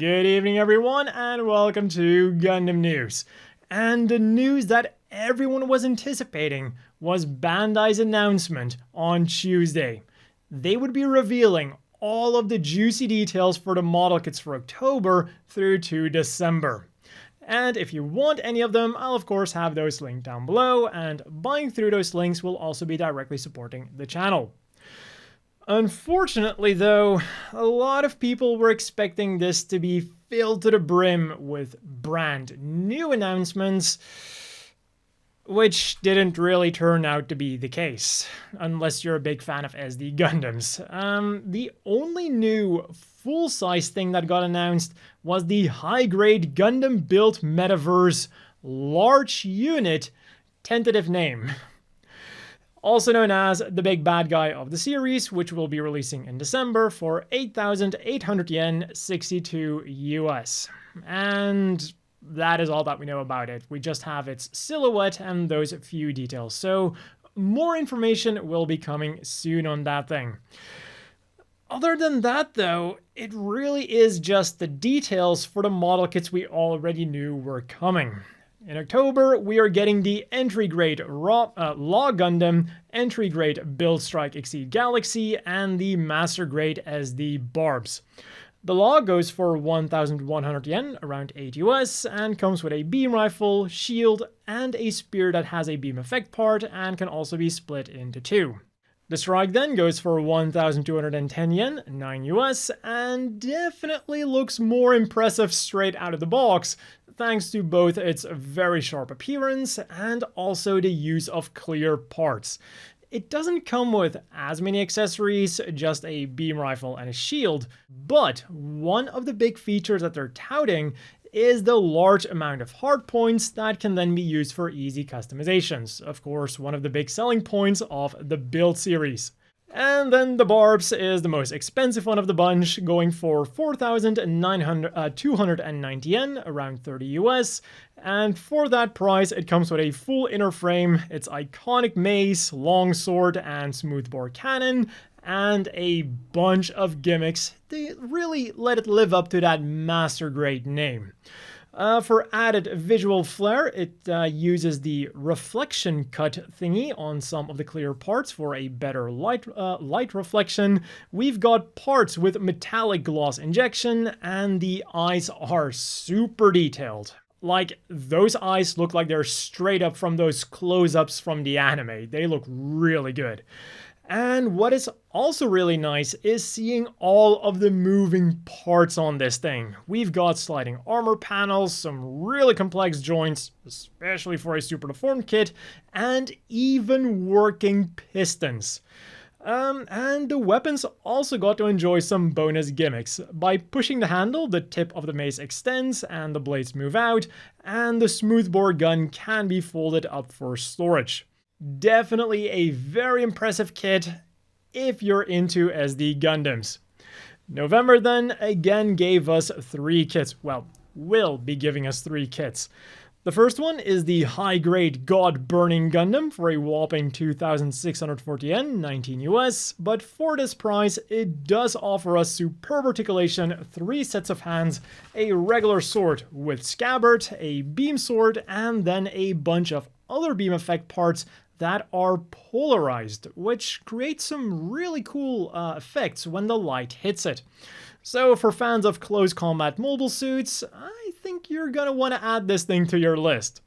Good evening everyone and welcome to Gundam News. And the news that everyone was anticipating was Bandai's announcement on Tuesday. They would be revealing all of the juicy details for the model kits for October through to December. And if you want any of them, I'll of course have those linked down below, and buying through those links will also be directly supporting the channel. Unfortunately though, a lot of people were expecting this to be filled to the brim with brand new announcements, which didn't really turn out to be the case, unless you're a big fan of SD Gundams. The only new full-size thing that got announced was the high-grade Gundam-built Metaverse large unit tentative name, also known as the big bad guy of the series, which will be releasing in December for 8,800 yen, 62 US. And that is all that we know about it. We just have its silhouette and those few details. So more information will be coming soon on that thing. Other than that though, it really is just the details for the model kits we already knew were coming. In October, we are getting the entry-grade Law Gundam, entry-grade Build Strike Exceed Galaxy, and the master-grade SD Barbs. The Law goes for 1,100 yen, around 8 US, and comes with a beam rifle, shield, and a spear that has a beam effect part and can also be split into two. The Strike then goes for 1,210 yen, 9 US, and definitely looks more impressive straight out of the box, thanks to both its very sharp appearance and also the use of clear parts. It doesn't come with as many accessories, just a beam rifle and a shield, but one of the big features that they're touting is the large amount of hardpoints that can then be used for easy customizations. Of course, one of the big selling points of the build series. And then the Barbs is the most expensive one of the bunch, going for 4,290 yen, around 30 US. And for that price, it comes with a full inner frame, its iconic mace, longsword, and smoothbore cannon, and a bunch of gimmicks to really let it live up to that master-grade name. For added visual flair, it uses the reflection cut thingy on some of the clear parts for a better light reflection. We've got parts with metallic gloss injection, and the eyes are super detailed. Like, those eyes look like they're straight up from those close-ups from the anime. They look really good. And what is also really nice is seeing all of the moving parts on this thing. We've got sliding armor panels, some really complex joints, especially for a super deformed kit, and even working pistons. And the weapons also got to enjoy some bonus gimmicks. By pushing the handle, the tip of the mace extends and the blades move out, and the smoothbore gun can be folded up for storage. Definitely a very impressive kit if you're into SD Gundams. November then again gave us 3 kits. Well, will be giving us 3 kits. The first one is the high-grade God Burning Gundam for a whopping 2,640 yen, 19 US, but for this price, it does offer us superb articulation, 3 sets of hands, a regular sword with scabbard, a beam sword, and then a bunch of other beam effect parts that are polarized, which creates some really cool effects when the light hits it. So for fans of close combat mobile suits, I think you're gonna want to add this thing to your list.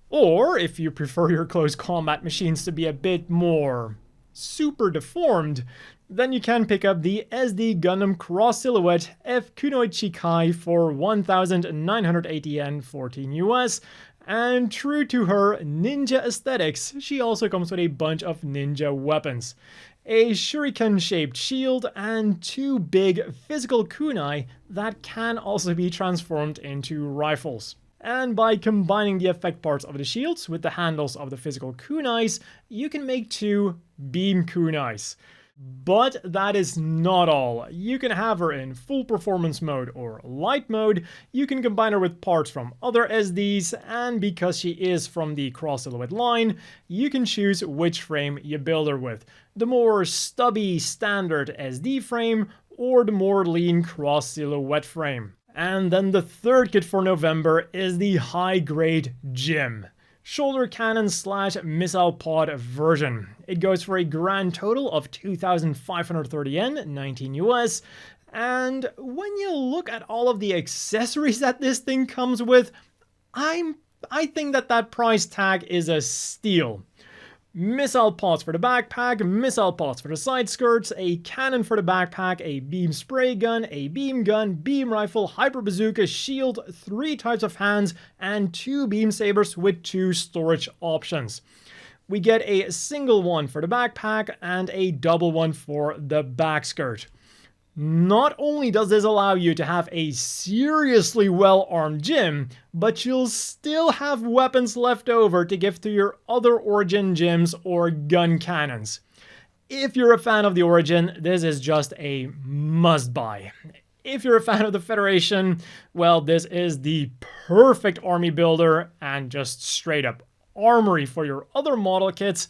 Or if you prefer your close combat machines to be a bit more super deformed, then you can pick up the SD Gundam Cross Silhouette F Kunoichi Chikai for 1,980 yen, 14 US. And true to her ninja aesthetics, she also comes with a bunch of ninja weapons. A shuriken-shaped shield and 2 big physical kunai that can also be transformed into rifles. And by combining the effect parts of the shields with the handles of the physical kunais, you can make 2 beam kunais. But that is not all. You can have her in full performance mode or light mode, you can combine her with parts from other SDs, and because she is from the Cross Silhouette line, you can choose which frame you build her with. The more stubby standard SD frame, or the more lean cross silhouette frame. And then the third kit for November is the high-grade Jim shoulder cannon / missile pod version. It goes for a grand total of 2,530 yen, 19 US. And when you look at all of the accessories that this thing comes with, I think that price tag is a steal. Missile pods for the backpack, missile pods for the side skirts, a cannon for the backpack, a beam spray gun, a beam gun, beam rifle, hyper bazooka, shield, 3 types of hands, and 2 beam sabers with 2 storage options. We get a single one for the backpack and a double one for the back skirt. Not only does this allow you to have a seriously well-armed Jim, but you'll still have weapons left over to give to your other Origin Jims or gun cannons. If you're a fan of the Origin, this is just a must-buy. If you're a fan of the Federation, well, this is the perfect army builder and just straight-up armory for your other model kits.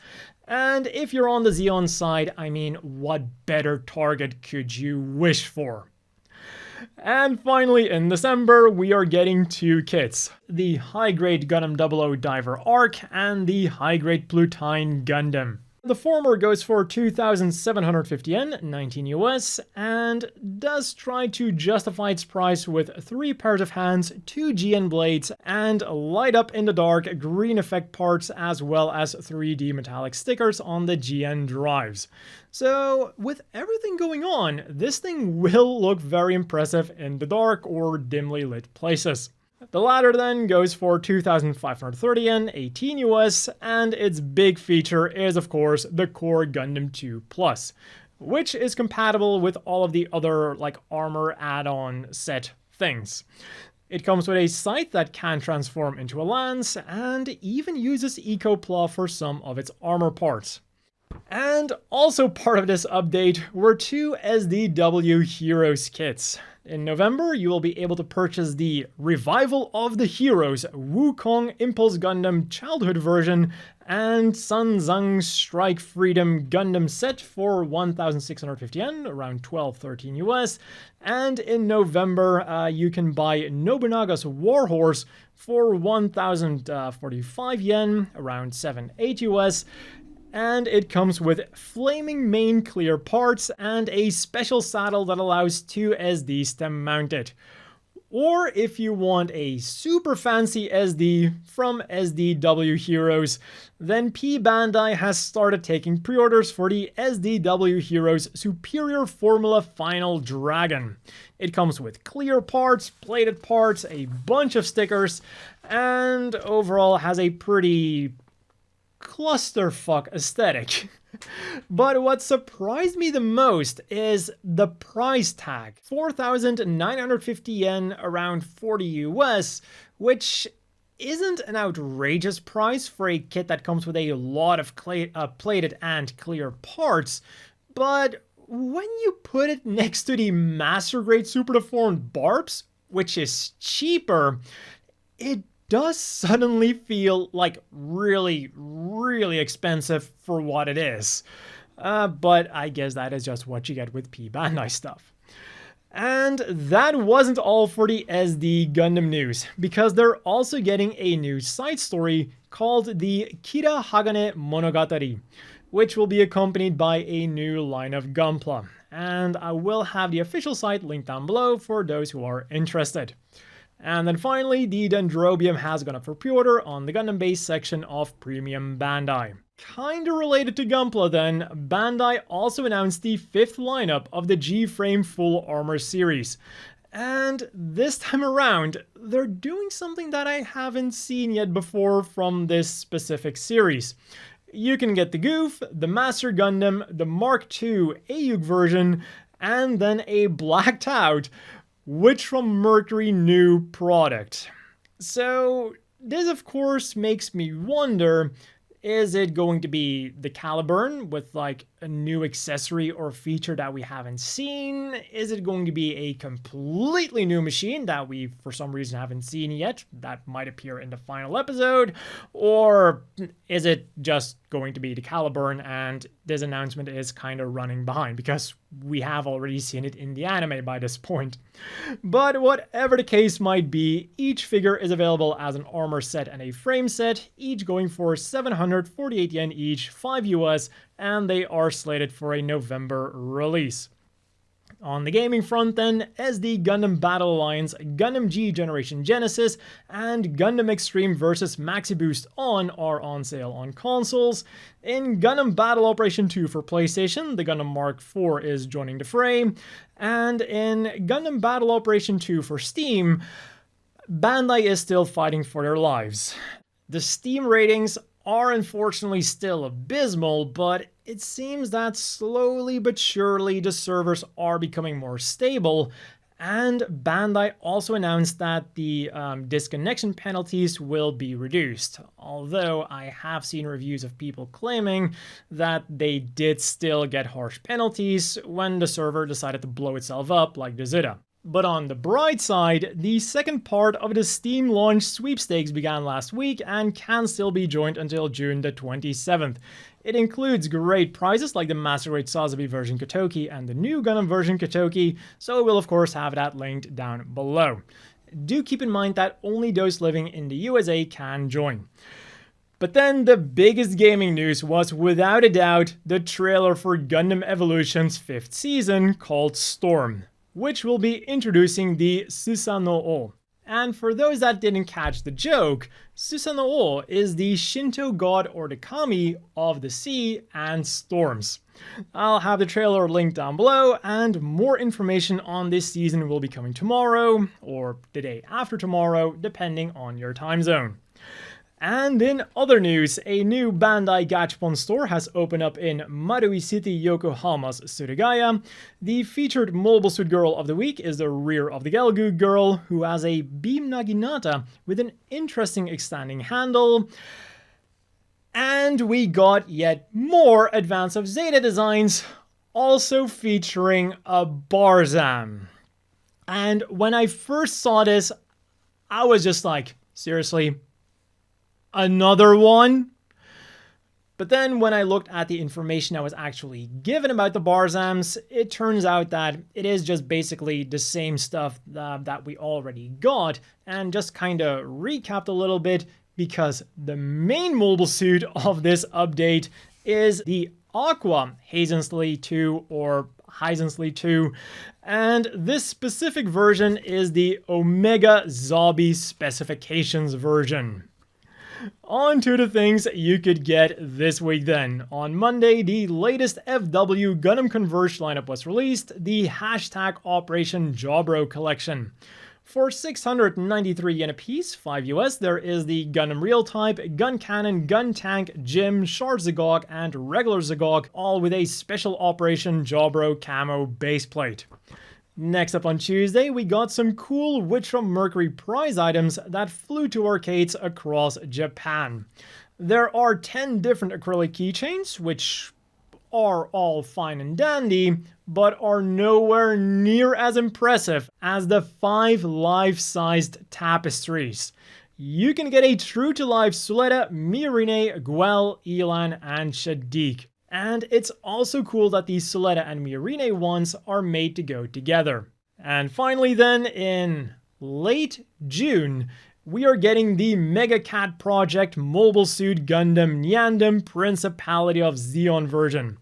And if you're on the Zeon side, I mean, what better target could you wish for? And finally, in December, we are getting 2 kits. The high-grade Gundam 00 Diver Arc and the high-grade Plutine Gundam. The former goes for 2,750 yen, 19 US, and does try to justify its price with 3 pairs of hands, 2 GN blades, and light up in the dark green effect parts, as well as 3D metallic stickers on the GN drives. So, with everything going on, this thing will look very impressive in the dark or dimly lit places. The latter then goes for 2,530 yen, 18 US, and its big feature is of course the Core Gundam 2 Plus, which is compatible with all of the other armor add-on set things. It comes with a sight that can transform into a lance, and even uses Ecopla for some of its armor parts. And also part of this update were 2 SDW Heroes kits. In November, you will be able to purchase the Revival of the Heroes Wukong Impulse Gundam Childhood version and Sunzang Strike Freedom Gundam set for 1,650 yen, around 12-13 US. And in November, you can buy Nobunaga's Warhorse for 1,045 yen, around 7-8 US. And it comes with flaming main clear parts and a special saddle that allows 2 SDs to mount it. Or if you want a super fancy SD from SDW Heroes, then P Bandai has started taking pre-orders for the SDW Heroes Superior Formula Final Dragon. It comes with clear parts, plated parts, a bunch of stickers, and overall has a pretty clusterfuck aesthetic. But what surprised me the most is the price tag. 4,950 yen, around 40 US, which isn't an outrageous price for a kit that comes with a lot of plated and clear parts, but when you put it next to the Master Grade Super Deformed Barbs, which is cheaper, it does suddenly feel like really, really expensive for what it is. But I guess that is just what you get with P Bandai stuff. And that wasn't all for the SD Gundam news, because they're also getting a new side story called the Kira Hagane Monogatari, which will be accompanied by a new line of Gunpla. And I will have the official site linked down below for those who are interested. And then finally, the Dendrobium has gone up for pre-order on the Gundam base section of Premium Bandai. Kinda related to Gunpla then, Bandai also announced the 5th lineup of the G-Frame Full Armor series. And this time around, they're doing something that I haven't seen yet before from this specific series. You can get the Goof, the Master Gundam, the Mark II AoZ version, and then a blacked out Which from Mercury new product. So this of course makes me wonder, is it going to be the Caliburn with a new accessory or feature that we haven't seen? Is it going to be a completely new machine that we for some reason haven't seen yet that might appear in the final episode? Or is it just going to be the Caliburn and this announcement is kind of running behind because we have already seen it in the anime by this point? But whatever the case might be, each figure is available as an armor set and a frame set, each going for 748 yen each, 5 US, and they are slated for a November release. On the gaming front then, SD Gundam Battle Alliance, Gundam G Generation Genesis, and Gundam Extreme vs Maxi Boost On are on sale on consoles. In Gundam Battle Operation 2 for PlayStation, the Gundam Mark IV is joining the fray. And in Gundam Battle Operation 2 for Steam, Bandai is still fighting for their lives. The Steam ratings are unfortunately still abysmal, but it seems that slowly but surely the servers are becoming more stable, and Bandai also announced that the disconnection penalties will be reduced, although I have seen reviews of people claiming that they did still get harsh penalties when the server decided to blow itself up like the Zeta. But on the bright side, the second part of the Steam launch sweepstakes began last week and can still be joined until June the 27th. It includes great prizes like the Master Grade Zabi version Kotoki and the new Gundam version Kotoki, so we'll of course have that linked down below. Do keep in mind that only those living in the USA can join. But then the biggest gaming news was without a doubt the trailer for Gundam Evolution's 5th season called Storm, which will be introducing the Susanoo. And for those that didn't catch the joke, Susanoo is the Shinto god or the kami of the sea and storms. I'll have the trailer linked down below, and more information on this season will be coming tomorrow, or the day after tomorrow, depending on your time zone. And in other news, a new Bandai Gachapon store has opened up in Marui City, Yokohama's Surigaya. The featured mobile suit girl of the week is the rear of the Gelgoog girl, who has a beam naginata with an interesting extending handle. And we got yet more Advance of Zeta designs, also featuring a Barzam. And when I first saw this, I was just like, seriously? Another one? But then when I looked at the information I was actually given about the Barzams, it turns out that it is just basically the same stuff that we already got, and just kind of recapped a little bit, because the main mobile suit of this update is the Aqua Heisensley 2 or Heisensley 2, and this specific version is the Omega Zabi specifications version. On to the things you could get this week then. On Monday, the latest FW Gundam Converge lineup was released, the #Operation Jaburo collection. For 693 yen a piece, 5 US, there is the Gundam Real Type, Gun Cannon, Gun Tank, Jim, Shard Zagog, and regular Zagog, all with a special Operation Jaburo camo baseplate. Next up on Tuesday, we got some cool Witch from Mercury prize items that flew to arcades across Japan. There are 10 different acrylic keychains, which are all fine and dandy, but are nowhere near as impressive as the 5 life-sized tapestries. You can get a true-to-life Suletta, Miorine, Guel, Elan, and Shadiq. And it's also cool that these Suletta and Miorine ones are made to go together. And finally then, in late June, we are getting the Mega Cat Project Mobile Suit Gundam Nyandam Principality of Zeon version,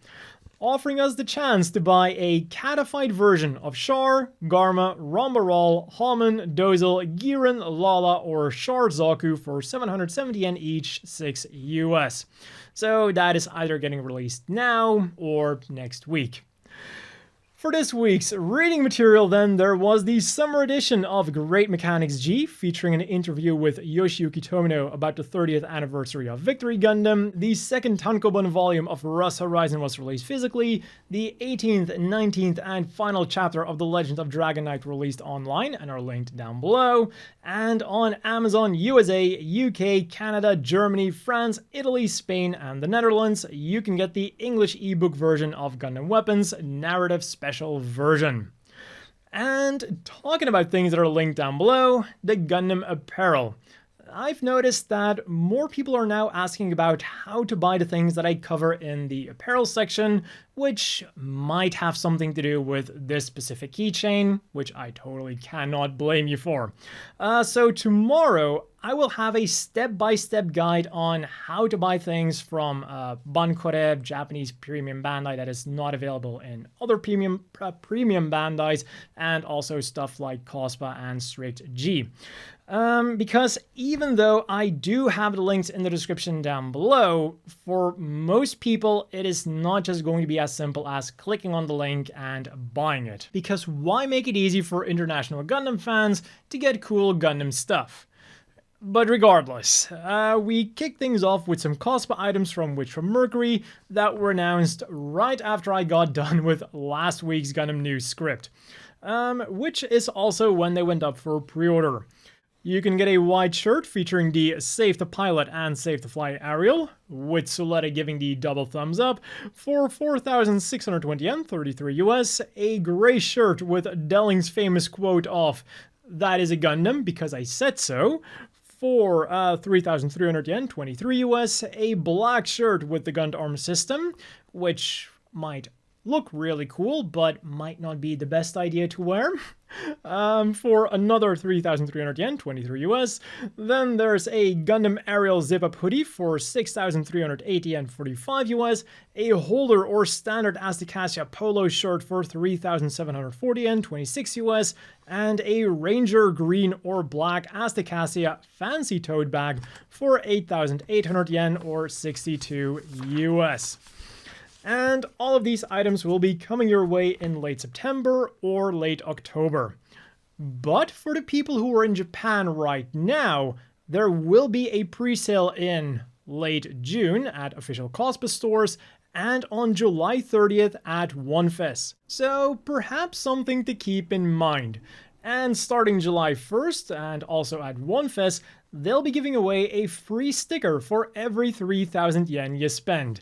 offering us the chance to buy a catified version of Char, Garma, Rambaral, Haman, Dozel, Giran, Lala, or Char Zaku for 770 yen each, 6 US. So that is either getting released now or next week. For this week's reading material then, there was the summer edition of Great Mechanics G, featuring an interview with Yoshiyuki Tomino about the 30th anniversary of Victory Gundam. The second tankobon volume of Rust Horizon was released physically. The 18th, 19th, and final chapter of The Legend of Dragon Knight released online and are linked down below. And on Amazon USA, UK, Canada, Germany, France, Italy, Spain, and the Netherlands, you can get the English ebook version of Gundam Weapons Narrative Special Version. And talking about things that are linked down below, the Gundam Apparel. I've noticed that more people are now asking about how to buy the things that I cover in the apparel section, which might have something to do with this specific keychain, which I totally cannot blame you for. So tomorrow, I will have a step-by-step guide on how to buy things from Bankore, Japanese premium Bandai that is not available in other premium Bandais, and also stuff like Cospa and Strict G. Because even though I do have the links in the description down below, for most people it is not just going to be as simple as clicking on the link and buying it. Because why make it easy for international Gundam fans to get cool Gundam stuff? But regardless, we kick things off with some Cospa items from Mercury that were announced right after I got done with last week's Gundam News script, which is also when they went up for pre-order. You can get a white shirt featuring the Save the Pilot and Save the Fly Ariel, with Suletta giving the double thumbs up, for 4,620 yen, 33 US, a gray shirt with Delling's famous quote of, "That is a Gundam because I said so," for 3,300 yen, 23 US, a black shirt with the Gundam system, which might look really cool, but might not be the best idea to wear, for another 3,300 yen, 23 US. Then there's a Gundam Ariel zip-up hoodie for 6,380 yen, 45 US, a holder or standard Astacasia polo shirt for 3,740 yen, 26 US, and a Ranger green or black Astacasia fancy tote bag for 8,800 yen or 62 US. And all of these items will be coming your way in late September or late October. But for the people who are in Japan right now, there will be a pre-sale in late June at official Cospa stores and on July 30th at OneFest. So perhaps something to keep in mind. And starting July 1st and also at OneFest, they'll be giving away a free sticker for every 3,000 yen you spend.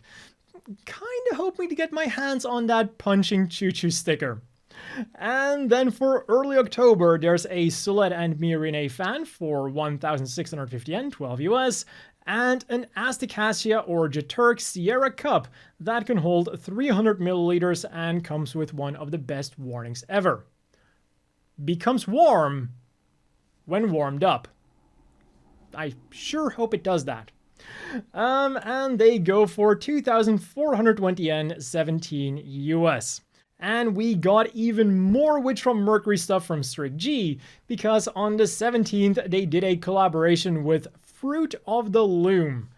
Kinda hoping to get my hands on that punching choo-choo sticker. And then for early October, there's a Suletta and Miorine fan for 1,650 yen, 12 US, and an Astacasia or Jeturk Sierra Cup that can hold 300 milliliters and comes with one of the best warnings ever. Becomes warm when warmed up. I sure hope it does that. And they go for 2,420 yen, 17 US. And we got even more Witch from Mercury stuff from Strict G, because on the 17th they did a collaboration with Fruit of the Loom.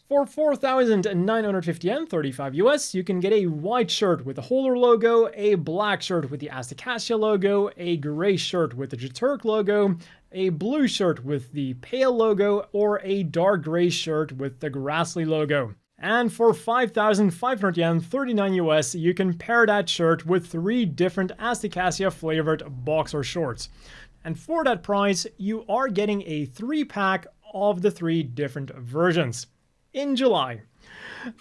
For 4,950 yen, 35 US, you can get a white shirt with the Holder logo, a black shirt with the Astacasia logo, a gray shirt with the Jeturk logo, a blue shirt with the Pale logo, or a dark gray shirt with the Grassley logo. And for 5,500 yen, 39 US, you can pair that shirt with 3 different Astacasia flavored boxer shorts. And for that price, you are getting a 3-pack of the 3 different versions. In July,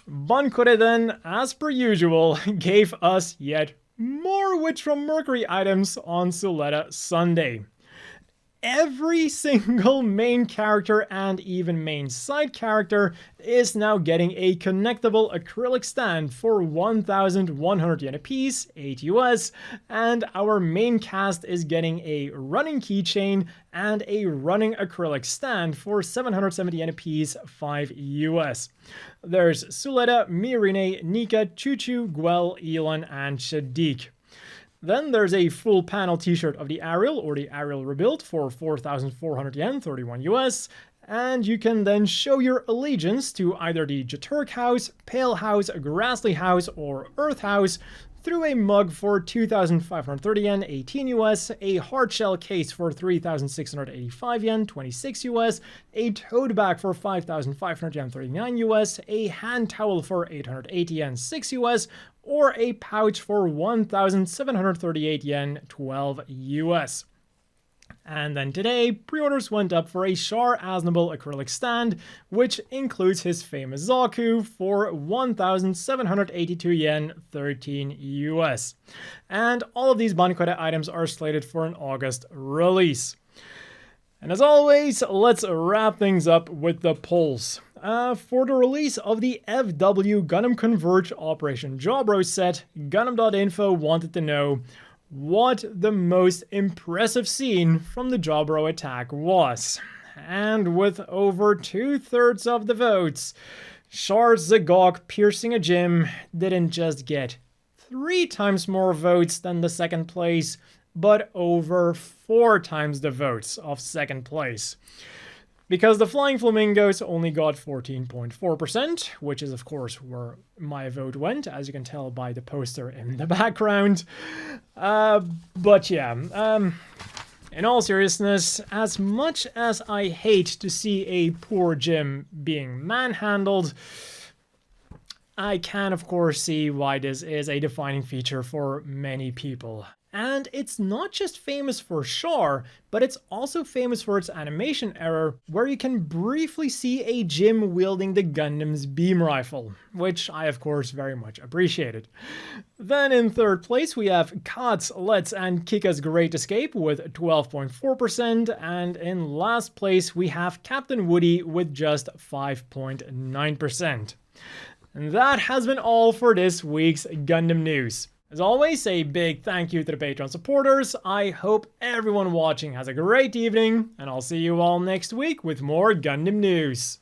Bankore then, as per usual, gave us yet more Witch from Mercury items on Suletta Sunday. Every single main character and even main side character is now getting a connectable acrylic stand for 1,100 yen a piece, 8 US, and our main cast is getting a running keychain and a running acrylic stand for 770 yen a piece, 5 US. There's Suletta, Miorine, Nika, Chuchu, Guel, Elon, and Shadiq. Then there's a full panel t-shirt of the Ariel or the Ariel Rebuild for 4,400 yen, 31 US, and you can then show your allegiance to either the Jeturk House, Pale House, Grassley House, or Earth House through a mug for 2,530 yen, 18 US, a hard shell case for 3,685 yen, 26 US, a tote bag for 5,500 yen, 39 US, a hand towel for 880 yen, 6 US, or a pouch for 1,738 yen, 12 US. And then today, pre-orders went up for a Char Aznable acrylic stand, which includes his famous Zaku for 1,782 yen, 13 US. And all of these Banqueta items are slated for an August release. And as always, let's wrap things up with the polls. For the release of the FW Gundam Converge Operation Jaburo set, Gundam.info wanted to know what the most impressive scene from the Jaburo attack was. And with over 2/3 of the votes, Char Zagok piercing a gym didn't just get 3 times more votes than the second place, but over 4 times the votes of second place. Because the Flying Flamingos only got 14.4%, which is of course where my vote went, as you can tell by the poster in the background. But yeah, in all seriousness, as much as I hate to see a poor gym being manhandled, I can of course see why this is a defining feature for many people. And it's not just famous for Char, but it's also famous for its animation error, where you can briefly see a Jim wielding the Gundam's beam rifle, which I of course very much appreciated. Then in third place we have Katz, Let's, and Kika's Great Escape with 12.4%, and in last place we have Captain Woody with just 5.9%. And that has been all for this week's Gundam news. As always, a big thank you to the Patreon supporters. I hope everyone watching has a great evening, and I'll see you all next week with more Gundam news.